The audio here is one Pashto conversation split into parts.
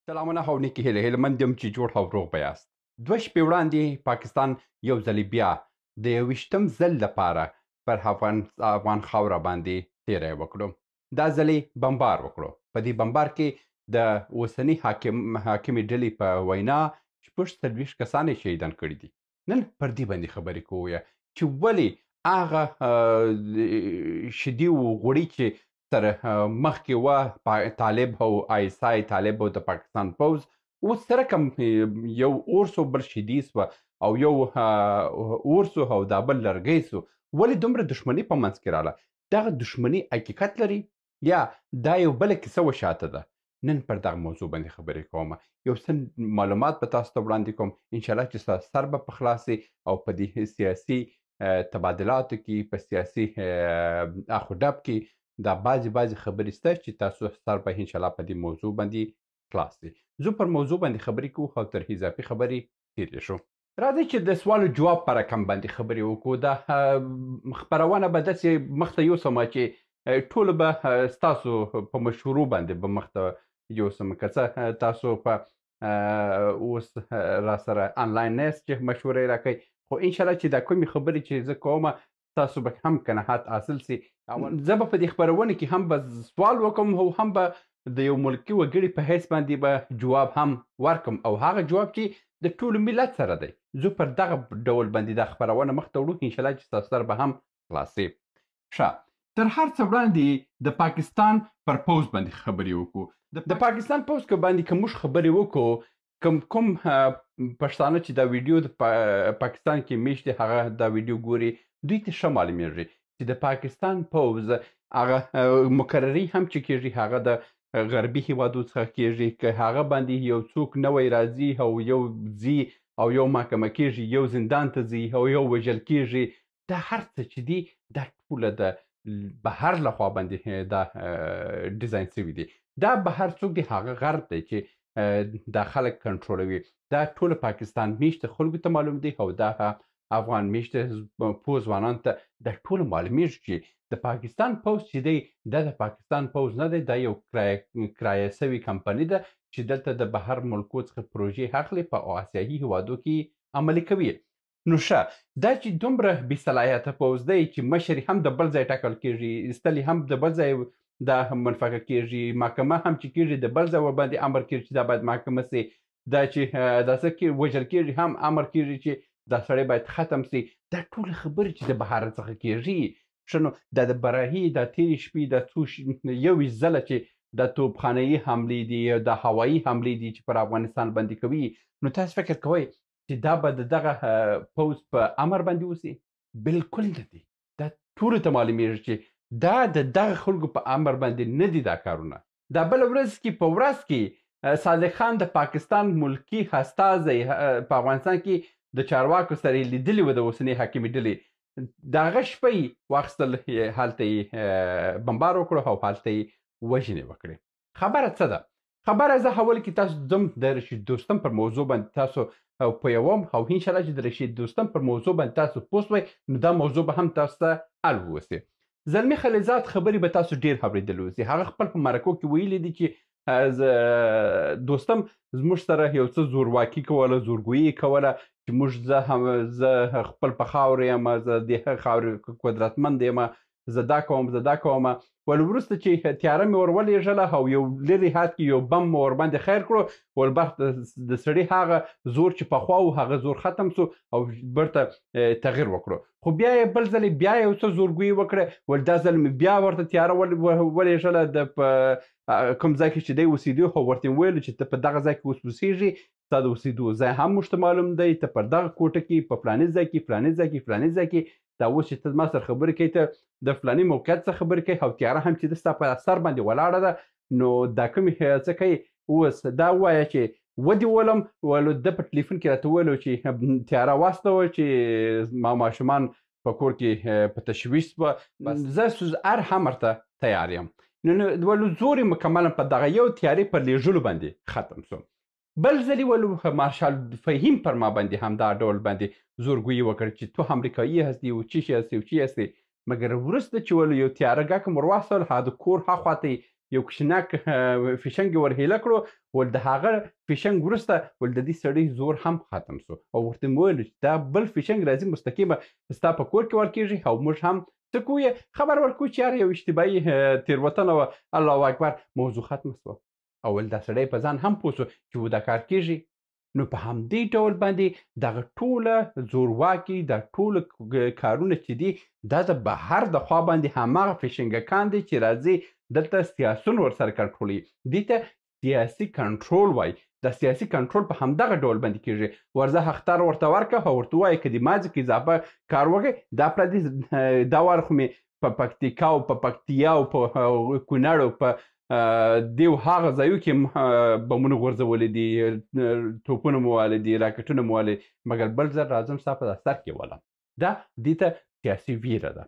سلامونه او نیکې هیلې هیلمند یم چې جوړ او روغ به یاست. 2 شپې وړاندې پاکستان یو ځلې بیا د 21م ځل لپاره پر افغان خاوره باندې تیری وکړو. دا ځل یې بمبار وکړو. په دې بمبار کې د اوسني حاکمې ډلې په وینا 40 کسان یې شهیدان کړي دي. نن پر دې باندې خبرې کوو چې ولې هغه شدید غوړي چې سره مخکې وه طالب او ISI طالب او د پاکستان پوځ اوس سره کوم یو اور سو بل شدید سوه او یو اور سو او دا بل لرګی سو ولې دومره دښمني په منځ کې راله دغه دښمني حقیقت لري یا دا یو بله کیسه وشاته ده نن پر دغه موضوع باندې خبرې کوم یو څه معلومات به تاسو ته وړاندې کوم انشاءالله چې ستاسو سر به په خلاص او په دې سیاسي تبادلاتو کې په سیاسي اخ و ډب کې دا بعضې خبرې شته چې تاسو سر به انشاءالله په دې موضوع باندې خلاص دی. زه پر موضوع باندې خبرې کوو او تر اضافي خبرې تېرې شو. راځئ چې د سوال و جواب په رقم باندې خبرې وکړو. دا خپرونه به داسې مخته یوسم چې ټولو به ستاسو په مشورو باندې به مخته یوسم که څه تاسو په اوس راسره آنلاین نه یاست چې مشورې راکوئ خو انشاءالله چې دا کومې خبرې چې زه کومه تاسو به هم قناعت حاصل سي. زه به په دې خپرونه کې هم به سوال وکړم او هم به د یو ملکي وګړي په حیث باندې به جواب هم ورکړم او هغه جواب چې د ټولو ملت سره دی. زه پر دغه ډول باندې دا خپرونه مخته وړو انشاءالله چې ستاسو سره به هم خلاصې. ښه تر هر څه وړاندې د پاکستان پر پوځ باندې خبرې وکړو. د پاکستان پوځ که باندې که موږ خبرې وکړو کوم پښتانه چې دا ویډیو د پاکستان کې میشت دی هغه دا ویډیو ګوري دوی ته ښه معلومیږي چې د پاکستان پوځ هغه مقرري هم چې کېږي هغه د غربي هیوادو څخه کېږي که هغه باندې یو څوک نوی راځي او یو ځي او یو محکمه کېږي یو زندان ته ځي او یو وژل کېږي دا هر څه چې دي دا ټوله د بهر لخوا باندې دا ډیزاین سوي دي. دا بهر څوک دی هغه غرب دی چې دا خلک کنټرولوي. دا ټول پاکستان میشته خلکو ته معلوم دی او دا افغان میشته پوځ ځوانانو ته دا ټول معلومیږي چې د پاکستان پوځ چې دی دا د پاکستان پوځ نه دی دا یو کرایه سوي کمپني ده چې دلته د بهر ملکو څخه پروژې اخلي په آسیایي هیوادو کې عملي کوي. نو ښه دا چې دومره بې صلاحیته پوځ دی چې مشر هم د بل ځای ټاکل کېږي ایستل هم د بل ځای دا منفقه کېږي محکمه هم چې کېږي د بل ځای ورباندې امر کېږي چې دا باید محکمه سي دا چې دا څه وژل کېږي هم امر کېږي چې دا سړی باید ختم سي. دا ټولې خبرې چې د بهر څخه کېږي ښه نو دا د براهي دا تېرې شپې دا څو 21 ځله چې دا توپخانهیي حملې دي د هوایي حملې دي چې پر افغانستان باندې کوي نو تاسو فکر کوئ چې دا به د دغه پوځ په امر باندې وسي؟ بالکل نه دي. دا ټولو ته معلومیږي چې دا د دغه خلکو په امر باندې نه دي دا کارونه. دا بله ورځ کې په ورځ کې صادق خان د پاکستان ملکي استازی په افغانستان کې د چارواکو سره یې لیدلي وه د اوسنۍ حاکمې ډلې د هغه شپه یې واخیستل هلته یې بمبار وکړو او هلته یې وژنې وکړې. خبره څه ده؟ خبره زه اول کې تاسو ځم د رشید دوستم پر موضوع باندې تاسو پویوم او انشاءالله چې د رشید دوستم پر موضوع باندې تاسو پوه سوئ نو دا موضوع به هم تاسو ته حل ووسي. زلمي خلیزات خبرې به تاسو ډېر اورېدلي اوسي. هغه خپل په مرکو کې ویلي دي چې دوستم زموږ سره یو څه زورواکي کوله زورګویي کوله چې موږ زه خپل په خاورې یم زه د هغې خاورې قدرتمند یم زه دا کوم ول وروسته چې تیاره مې ور ولېږله او یو لرې حد کې یو بم مې ورباندې خیر کړو ول د سړي هغه زور چې پخوا و هغه زور ختم سو او برته تغییر وکړو خو بیا یې بل ځل بیا یو څه زورګویي وکړه ول دا ځل مې بیا ورته تیاره ولېږله د کوم ځای کې چې دی اوسېدو خو ورته یې ویلو چې ته په دغه ځای کې اوس اوسېږي ستا د اوسېدو ځای هم موږ ته معلوم دی ته پر دغه کوټه کې په فلاني ځای کې فلاني ځای کې دا اوس چې ته ما سره خبرې کوې ته د فلاني موقعیت څخه خبرې کوې او تیاره هم چې د ستا په سر باندې ولاړه ده نو دا کومې څه کوي اوس دا ووایه چې ودې ولم ولو ده په ټلیفون کې راته وویلو چې تیاره واستوه چې ما ماشومان په کور کې په تشویش سوه زه هر امر ته تیار یم نو ولو زور یې مکملا په دغه یو تیارې پر لیږلو باندې ختم سو. بل ځلې ولو مارشال فهیم پر ما باندې هم دا ډول باندې زورګویي وکړ چې تو امریکایي هستی او چی هستی مګر وروسته چې ولو یو تیاره ګاکم ور واستول هغه د کور هاخوا ته یو کوچناک فشنګ یې ور هیله کړو ول د هغه فشنګ وروسته ول د دې سړي زور هم ختم سو او ورته مې وویل چې دا بل فشنګ راځي مستقیمه ستا په کور کې ورکېږي او موږ هم څه کوو خبر ورکوو چې یار یو اشتباهي تېروتنه وه الله اکبر موضوع ختمه سوه او ول دا سړی په ځان هم پوه سو چې دا کار کېږي نو په همدې ډول باندې دغه ټوله زورواکي دا ټوله کارونه چې دي دا د بهر د خوا باندې هماغه فشنګکان دي چې راځي دلته سیاسون ورسره کنټرولوي دې ته سیاسي کنټرول وایي د سیاسي کنټرول په همدغه ډول باندې کېږي ورځه اختار ورته ورکړه او ورته ووایه که د مازې کې اضافه کار وکړئ دا پردي دا وار خو مې په پکتیکا او په پکتیا او په کونړ او په دیو هغه ځایو کې بمونه غورځولي دي توپونه مو والي دي راکټونه مو والي مګر بل ځل راځم ستا په سر کې ولم دا دې ته سیاسي ویره ده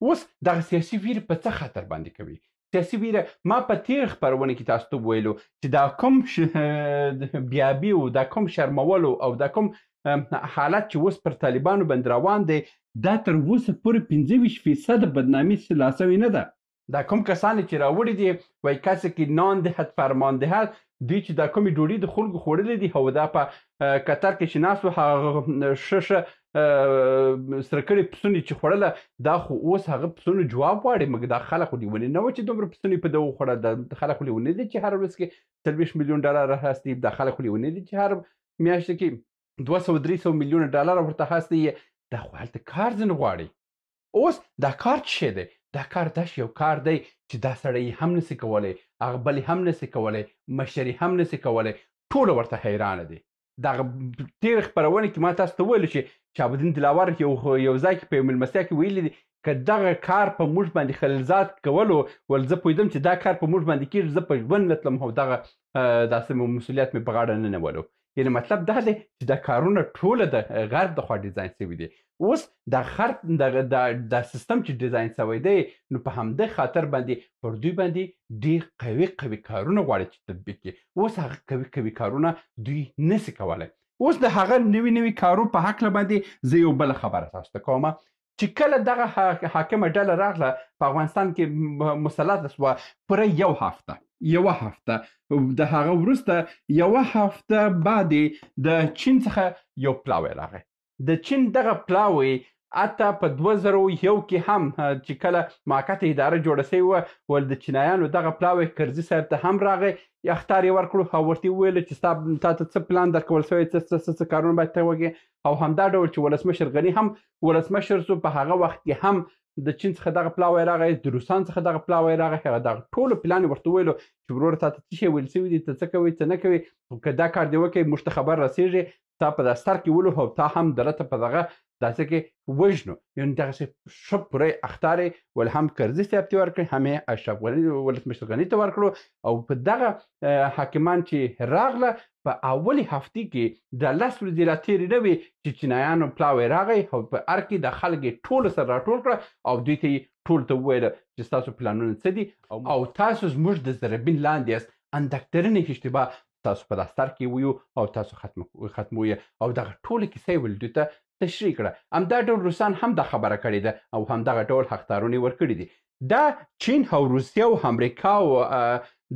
اوس دغه سیاسي ویره په څه خطر باندې کوي سیاسي ویره ما په تیر خپرونه کې تاسو ته ویلو چې دا کوم بیابي او دا کوم شرمولو او دا کوم حالت چې اوس پر طالبانو باندې روان دی دا تر اوسه پورې 25% بدنامي ترلاسه شوې نه ده دا کوم کسان چې راوړي دي وایي کسی کې ناندهد فرماندهد دوی چې دا کومې ډوډۍ د خلکو خوړلې دي او دا په قطر کې چې ناست و هغه ښه سره کړي پسونې چې خوړله دا خو اوس هغه پسونو جواب غواړي مګر دا خلک خو لیوني نه وه چې دومره پسونې په ده وخوړه دا خلک خو لیوني دي چې هره ورځ کې 40 میلیون ډالر هستي دا خلک خو لیوني دي چې هر میاشت کې 200-300 میلیون ډالر ورته هستي دا خو هلته کار ځنه غواړي اوس دا کار څه شی دی دا کار داسې یو کار دی چې دا سړی هم نسي کولی هغه بل هم نسي کولی مشر هم نسي کولی ټوله ورته حیرانه دي دغه تېرې خپرونې کې ما تاسو ته ویلو چې شهابالدین دلاور یو ځای کې په یو مېلمستیا کې ویلي دي که دغه کار په موږ باندې خلیلزاد کولو ول زه پوهېدم چې دا کار په موږ باندې کېږي زه په ژوند نه تلم او دغه داسې مسؤلیت مې په غاړه نه نیولو یعنې مطلب دا دی چې دا کارونه ټوله د غرب د خوا ډیزاین شوي دي اوس دا دا سیستم چې ډیزاین شوی دی نو په همدې خاطر باندې پر دوی باندې ډېر قوي کارونه غواړي چې تطبیق کړي اوس هغه قوي کارونه دوی نسي کولی اوس د هغه نوي کارو په هکله باندې زه یو بله خبره تاسو ته کومه چې کله دغه حاکمه ډله راغله په افغانستان کې مسلطه شوه پوره یوه هفته د هغه وروسته یوه هفته بعد د چین څخه یو پلاوی راغی د چین دغه پلاوی حتی په 2001 کې هم چې کله موقته اداره جوړه شوې وه ول د چینایانو دغه پلاوی کرزي صاحب ته هم راغی اختار یې ورکړو او ورته یې وویل چې تا ته څه پلان درکول شوی څه کارونه باید ته وکړې او همدا ډول چې ولسمشر غني هم ولسمشر سو په هغه وخت کې هم د چین څخه دغه پلاوی راغی د روسان څخه دغه پلاوی راغی هغه دغه ټولو پلان ورته وویلو چې وروره تا ته څه شی ویل شوي دي ته څه کوې څه نه کوې که دا کار دې وکړې موږ ته خبر رسېږي تا په دفتر کې ولو او تا هم درته په دغه داسې کې وژنو یعنې دغسې ښه پوره اخطار یې ول هم کرزي صاحب ته ورکړې هم یې اشرف غني ولسمشر غني ته ورکړو او په دغه حاکمان چې راغله په اولې هفتې کې د 10 ورځې را تېرې نه وې چې چینایانو پلاوی راغی او په هر کې د خلک یې ټولو سره راټول کړه او دوی ته یې ټولو ته وویله چې ستاسو پلانونه څه دي او تاسو زموږ د زربین لاندې یاست اندکترنې اشتباه تاسو په دفتر کې ویو او تاسو ختموي او دغه ټوله کیسه یې ول دوی ته تشریح کړه همدا ډول روسان هم دا خبره کړې ده او همدغه ډول حقدارونه یې ورکړي دي دا چین او روسیه او امریکا او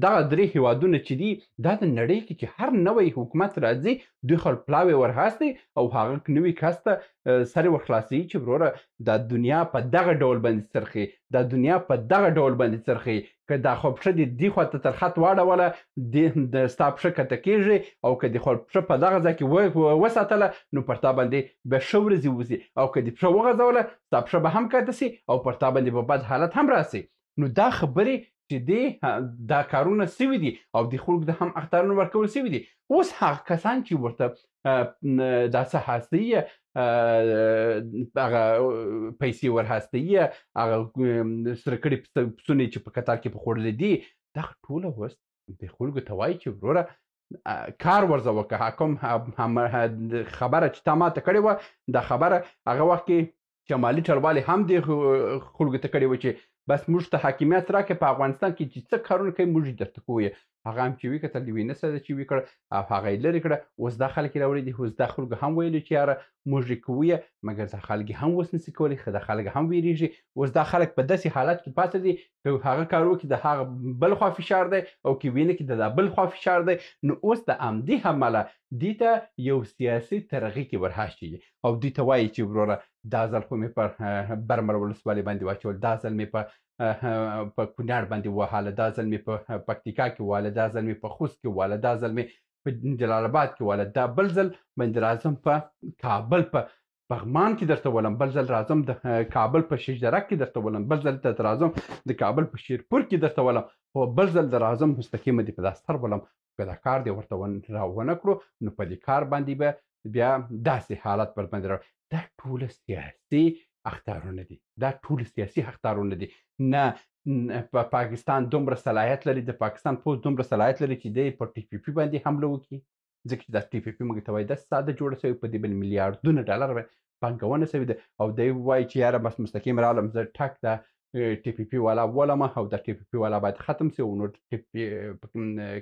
دغه درې هیوادونه چې دي دا د نړۍ کې چې هر نوی حکومت راځي دوی خپل پلاوی ورهاستي او هغه نوي کس ته سر ورخلاصوي چې وروره دا دنیا په دغه ډول باندې څرخي دا دنیا په دغه ډول باندې څرخي که دا خو پښه دې دې خواته تر خط واړوله د ستا پښه کته کېږي او که دې خو پښه په دغه ځای کې وساتله نو پر تا باندې به ښه ورځې وځي او که دې پښه وغځوله ستا پښه به هم کته سي او پر تا باندې به بد حالت هم راسي نو دا خبرې چې دی دا کارونه سوي دي او د خلکو د هم اختارونه ورکول سوي دي اوس هغه کسان چې ورته دا څه هستي هغه پیسې ورهستي هغه سره کړي پسونې چې په قطار کې په خوړلې دي دغه ټوله اوس د خلکو ته وایي چې وروره کار ورځه وکړه حاکم خبره چې تا ماته کړې وه دا خبره هغه وخت کې شمالي ټلوالې هم د خلکو ته کړې وه چې بس موږ ته حاکمیت راکړې په افغانستان کې چې څه کارونه کوي موږ یې درته کوو هغه هم چې ویې کتل د وینې سره چې ویې کړ او هغه یې لرې کړه. اوس دا خلک یې راوړي دي، اوس دا خلکو هم ویلي چې یاره موږ یې کوو یې، مګر دا خلک یې هم اوس نسي کولی، دا خلک هم ویرېږي. اوس دا خلک په داسې حالت کې پاتې دي که هغه کار وکړي د هغه بل خوا فشار دی او که وینې کړي د دا بل خوا فشار دی. نو اوس د همدې امله دې ته یو سیاسي ترغې کې ورهاشي او دوی ته وایي چې وروره دا ځل خو مې په برمل ولسوالۍ باندې واچول، دا ځل مې په کونړ باندې وهاله، دا ځل مې په پکتیکا کې وواله، دا ځل مې په خوست کې وواله، دا ځل مې په جلال آباد کې وواله، دا بل ځل باندې راځم په کابل په پغمان کې درته ولم، بل ځل راځم د کابل په شیشدره کې درته ولم، بل ځل درته راځم د کابل په شیرپور کې درته ولم، او بل ځل د راځم مستقیمه دې په دا ستر ولم. که دا کار دې ورته ونه کړو نو په دې کار باندې به بیا داسې حالت پر باندې راوړي. دا ټوله سیاسي اخطارونه دي، دا ټول سیاسي اخطارونه دي. نه په پاکستان دومره صلاحیت لري، د پاکستان پوځ دومره صلاحیت لري چې دی په ټي پي پي باندې حمله وکړي، ځکه چې دا ټي پي پي موږ ته وایي دا ساده جوړه شوې، په دې باندې میلیاردونه ډالر پانګونه شوې ده، او دی وایي چې یاره بس مستقیم رالم زه ټک دا ټي پي پي والا ولمه او دا ټي پي پي والا باید ختم شي او نور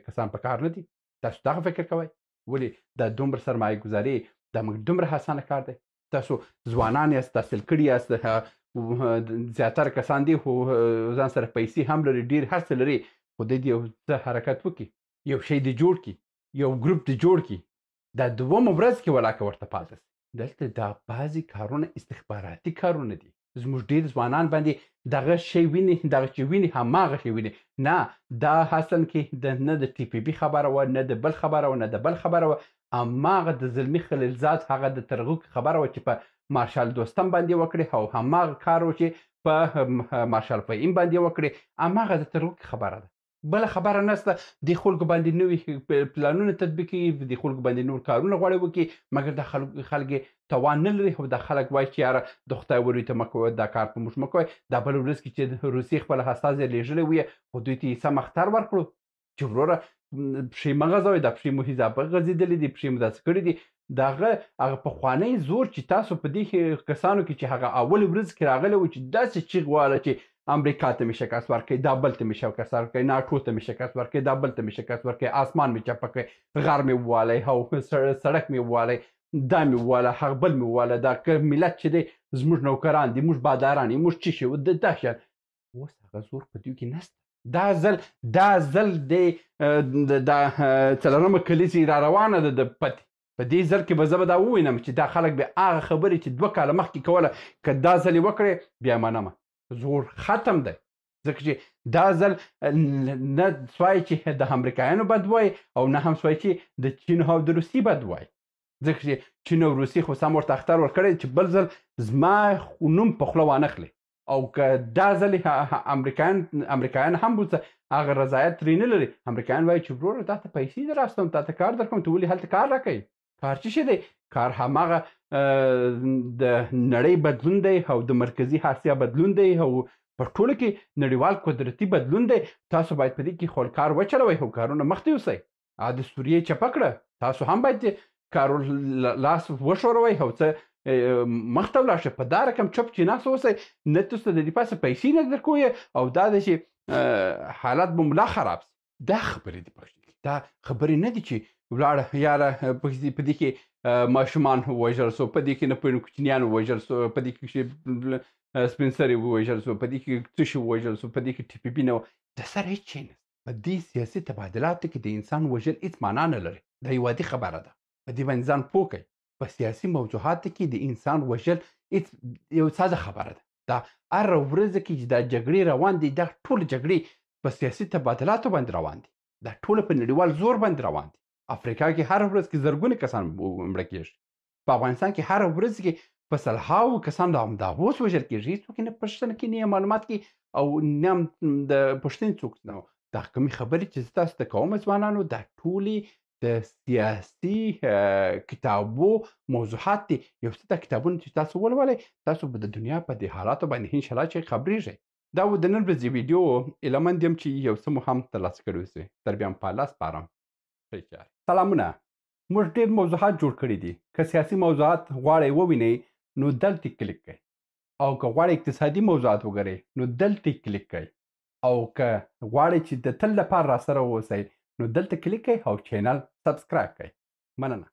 کسان په کار نه دي. تاسو دغه فکر کوئ؟ ولې دا دومره سرمایه ګذاري دا موږ دومره اسانه کار دی؟ تاسو ځوانان یاست، تحصیل کړي یاست، زیاتره کسان دي خو ځان سره پیسې هم لري، ډېر هر څه لري، خو دی دې یو څه حرکت وکړي، یو شی دې جوړ کړي، یو ګروپ دې جوړ کړي، دا دومه ورځ کې ولاکه ورته پاتې شي. دلته دا بعضې کارونه استخباراتي کارونه دي. زموږ ډېر ځوانان باندې دغه شی ویني، دغه چې ویني هماغه شی ویني. نه دا اصل کې نه د ټي پي پي خبره وه، نه د بل خبره وه، نه د بل خبره وه، هماغه د زلمي خلیلزاد هغه د ترغوک خبره وه چې په مارشال دوستم باندې وکړي، او هماغه کار و چې په مارشال فهیم باندې وکړي، هماغه د ترغوک خبره ده، بله خبره نشته. دې خلکو باندې نوي پلانونه تطبیق کړي، دې خلکو باندې نور کارونه غواړي وکړي، مګر دا خلک یې توان نه لري، او دا خلک وایي چې یاره د خدای وروي ته مه کوئ، دا کار په موږ مه کوئ. دا بله ورځ کې چې روسیې خپله استازی لیږلی وي، خو دوی ته یې سم اختر ورکړو چې وروره پښې مه غځوئ، دا پښې مو اضافه غځېدلې دي، پښې مو داسې کړي دي. د هغه پخوانی زور چې تاسو په دې کسانو کې چې هغه اول ورځ کې راغلی و چې داسې چیغ واله چې امریکا ته مې شکست ورکړی، دا بل ته مې شکست ورکړی، ناټو ته مې شکست ورکړی، دا بل ته مې شکست ورکړی، آسمان مې چپه کړی، غر مې ووالی او سړک مې ووالی، دا مې وواله، هغه بل مې وواله، دا ملت چې دی زموږ نوکران دي، موږ باداران یو، موږ څه شي دا شیان. اوس هغه زور په دوی کې نشته. دا ځل دی دا څلورمه کلیزه را روانه ده د پتې. په دې ځل کې به زه به دا ووینم چې دا خلک بیا هغه خبرې چې 2 کاله مخکې کوله که دا ځل یې وکړې بیا منمه. زور ختم دی، ځکه چې دا ځل نه سوای چې د امریکایانو بد وایي او نه هم سوای چې د چین او د روسیې بد وایي، ځکه چې چین او روسیې خو سم ورته اختر ورکړی چې بل ځل زما نوم په خوله وانخلي، او که دا ځل امریکایان هم هغه رضایت ترې نه لري. امریکایان وایي چې وروره تا ته پیسې دراستم، تا ته کار درکوم، ته ولې هلته کار راکوې؟ کار څه شی دی؟ کار هماغه د نړۍ بدلون دی او د مرکزي اسیا بدلون دی او په ټوله کې نړیوال قدرتي بدلون دی. تاسو باید په دې کې خپل کار وچلوئ او کارونه مخته یوسئ. د سوریې چپه کړه، تاسو هم باید کارو لاس وښوروئ او څه مخته ولاړ شئ. په دا رقم چپ چې ناست اوسئ، نه تاسو د دې پاسه پیسې نه درکوئ او دا دی چې حالت به ملا خراب شي. دا خبرې دي پښتو کې، دا خبرې نه دي چې ولاړه یاره په دې کې ماشومان ووژل سو، په دې کې نه کوچنیان ووژل سو، په دې کې سپین سرې ووژل سو، په دې کې څه شي ووژل سو، په دې کې ټي پي پي نه و. د سره هېڅ شی نشته. په دې سیاسي تبادلاتو کې د انسان وژل هېڅ معنا نه لري. دا یو عادي خبره ده. په دې باندې ځان پوه کړئ. په سیاسي موضوعاتو کې د انسان وژل یو ساده خبره ده. دا هر ورځ کې چې دا جګړې روان دي، دا ټول جګړې په سیاسي تبادلاتو باندې روان دي، دا ټول په نړیوال زور باندې روان دي. افریقا کې هر ورځ کې زرګونه کسان مړه کېږي، په افغانستان کې هر ورځ کې په سلهاوو کسان دا اوس وژل کېږي. هېڅوک یې نه پوښتنه کوي، نه یې معلومات کوي او نه هم د پوښتنې څوک نه. دا کومې خبرې چې زه تاسو ته کوم ځوانانو، دا ټولې د سیاسي کتابو موضوعات دي. یو څه دا کتابونه چې تاسو ولولئ، تاسو به د دنیا په دې حالاتو باندې انشاءالله چې خبرېږئ. دا و د نن ورځې ویډیو ایلمند یم چې یو څه مو هم ترلاسه کړي اوسئ. تر بیا هم په الله سپارم. سلامونه. موږ ډېر موضوعات جوړ کړي دي. که سیاسي موضوعات غواړئ ووینئ نو دلته کلیک کړئ، او که غواړئ اقتصادي موضوعات وګورئ نو دلته کلیک کړئ، او که غواړئ چې د تل لپاره راسره واوسئ نو دلته کلیک کړئ او چینل سبسکرایب کړئ. مننه.